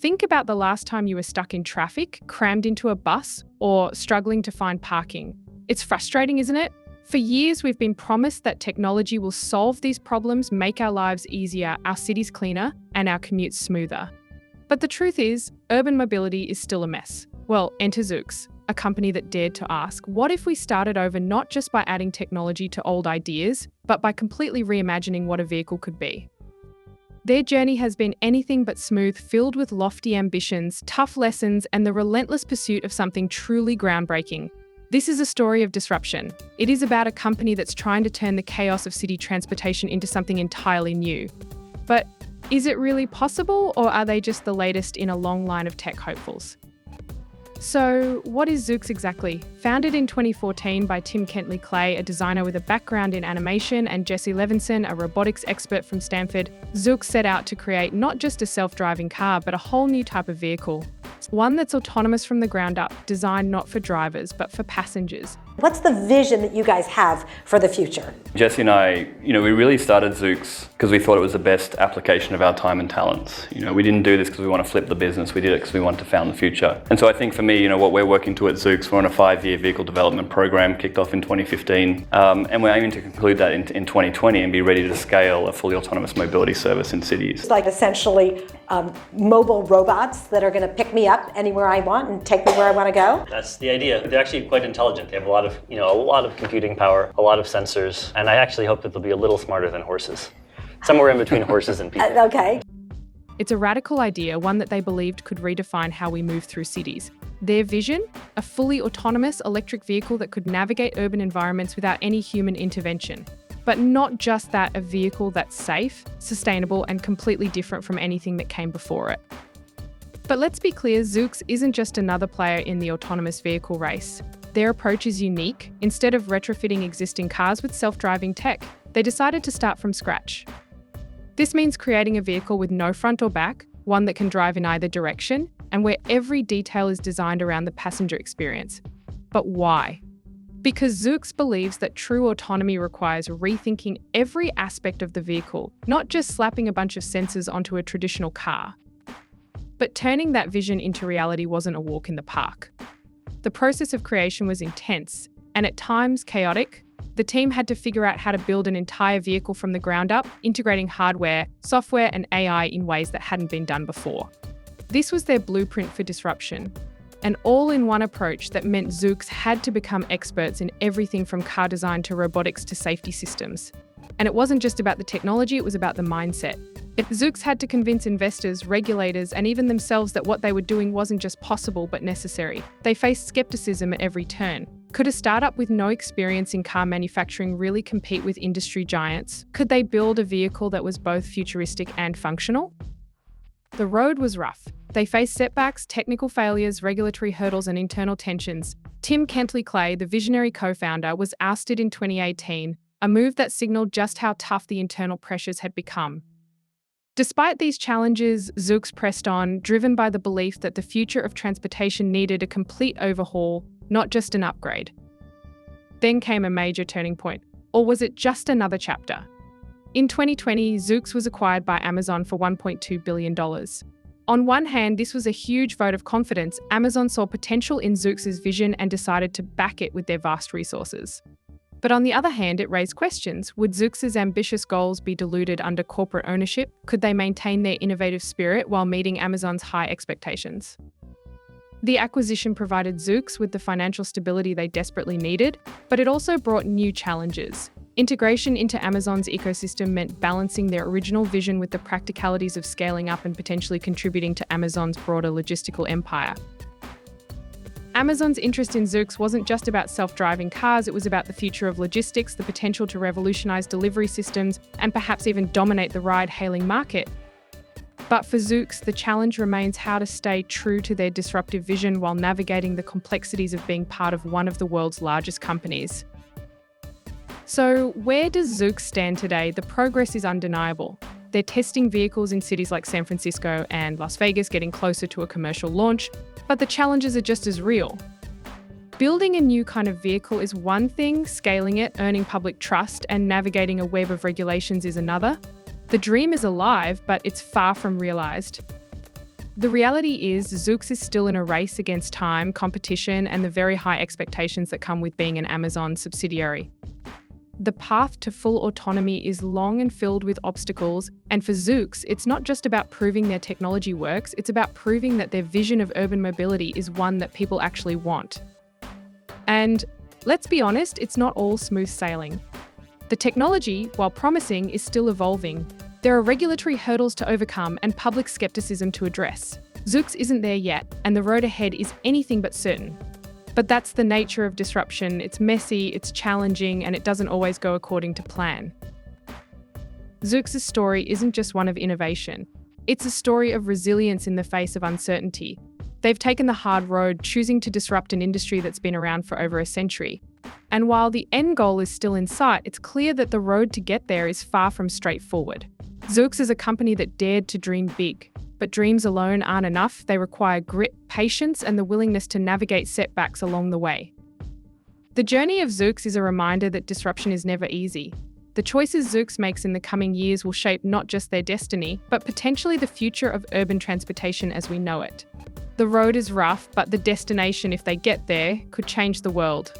Think about the last time you were stuck in traffic, crammed into a bus, or struggling to find parking. It's frustrating, isn't it? For years, we've been promised that technology will solve these problems, make our lives easier, our cities cleaner, and our commutes smoother. But the truth is, urban mobility is still a mess. Well, enter Zoox, a company that dared to ask, what if we started over not just by adding technology to old ideas, but by completely reimagining what a vehicle could be? Their journey has been anything but smooth, filled with lofty ambitions, tough lessons, and the relentless pursuit of something truly groundbreaking. This is a story of disruption. It is about a company that's trying to turn the chaos of city transportation into something entirely new. But is it really possible, or are they just the latest in a long line of tech hopefuls? So, what is Zoox exactly? Founded in 2014 by Kentley-Klay, a designer with a background in animation, and Jesse Levinson, a robotics expert from Stanford, Zoox set out to create not just a self-driving car, but a whole new type of vehicle. One that's autonomous from the ground up, designed not for drivers, but for passengers. What's the vision that you guys have for the future? Jesse and I, we really started Zoox because we thought it was the best application of our time and talents. We didn't do this because we want to flip the business. We did it because we want to found the future. And so I think for me, what we're working to at Zoox, we're on a 5-year vehicle development program kicked off in 2015. And we're aiming to conclude that in 2020 and be ready to scale a fully autonomous mobility service in cities. It's like essentially mobile robots that are going to pick me up anywhere I want and take me where I want to go. That's the idea. They're actually quite intelligent. They have a lot of computing power, a lot of sensors, and I actually hope that they'll be a little smarter than horses. Somewhere in between horses and people. Okay. It's a radical idea, one that they believed could redefine how we move through cities. Their vision? A fully autonomous electric vehicle that could navigate urban environments without any human intervention. But not just that, a vehicle that's safe, sustainable, and completely different from anything that came before it. But let's be clear, Zoox isn't just another player in the autonomous vehicle race. Their approach is unique. Instead of retrofitting existing cars with self-driving tech, they decided to start from scratch. This means creating a vehicle with no front or back, one that can drive in either direction, and where every detail is designed around the passenger experience. But why? Because Zoox believes that true autonomy requires rethinking every aspect of the vehicle, not just slapping a bunch of sensors onto a traditional car. But turning that vision into reality wasn't a walk in the park. The process of creation was intense, and at times chaotic. The team had to figure out how to build an entire vehicle from the ground up, integrating hardware, software, and AI in ways that hadn't been done before. This was their blueprint for disruption, an all-in-one approach that meant Zoox had to become experts in everything from car design to robotics to safety systems. And it wasn't just about the technology, it was about the mindset. Zoox had to convince investors, regulators, and even themselves that what they were doing wasn't just possible but necessary. They faced skepticism at every turn. Could a startup with no experience in car manufacturing really compete with industry giants? Could they build a vehicle that was both futuristic and functional? The road was rough. They faced setbacks, technical failures, regulatory hurdles, and internal tensions. Kentley-Klay, the visionary co-founder, was ousted in 2018, a move that signaled just how tough the internal pressures had become. Despite these challenges, Zoox pressed on, driven by the belief that the future of transportation needed a complete overhaul, not just an upgrade. Then came a major turning point. Or was it just another chapter? In 2020, Zoox was acquired by Amazon for $1.2 billion. On one hand, this was a huge vote of confidence. Amazon saw potential in Zoox's vision and decided to back it with their vast resources. But on the other hand, it raised questions. Would Zoox's ambitious goals be diluted under corporate ownership? Could they maintain their innovative spirit while meeting Amazon's high expectations? The acquisition provided Zoox with the financial stability they desperately needed, but it also brought new challenges. Integration into Amazon's ecosystem meant balancing their original vision with the practicalities of scaling up and potentially contributing to Amazon's broader logistical empire. Amazon's interest in Zoox wasn't just about self-driving cars, it was about the future of logistics, the potential to revolutionize delivery systems, and perhaps even dominate the ride-hailing market. But for Zoox, the challenge remains how to stay true to their disruptive vision while navigating the complexities of being part of one of the world's largest companies. So, where does Zoox stand today? The progress is undeniable. They're testing vehicles in cities like San Francisco and Las Vegas, getting closer to a commercial launch, but the challenges are just as real. Building a new kind of vehicle is one thing, scaling it, earning public trust, and navigating a web of regulations is another. The dream is alive, but it's far from realised. The reality is, Zoox is still in a race against time, competition, and the very high expectations that come with being an Amazon subsidiary. The path to full autonomy is long and filled with obstacles, and for Zoox, it's not just about proving their technology works, it's about proving that their vision of urban mobility is one that people actually want. And let's be honest, it's not all smooth sailing. The technology, while promising, is still evolving. There are regulatory hurdles to overcome and public skepticism to address. Zoox isn't there yet, and the road ahead is anything but certain. But that's the nature of disruption. It's messy, it's challenging, and it doesn't always go according to plan. Zoox's story isn't just one of innovation. It's a story of resilience in the face of uncertainty. They've taken the hard road, choosing to disrupt an industry that's been around for over a century. And while the end goal is still in sight, it's clear that the road to get there is far from straightforward. Zoox is a company that dared to dream big. But dreams alone aren't enough. They require grit, patience, and the willingness to navigate setbacks along the way. The journey of Zoox is a reminder that disruption is never easy. The choices Zoox makes in the coming years will shape not just their destiny, but potentially the future of urban transportation as we know it. The road is rough, but the destination, if they get there, could change the world.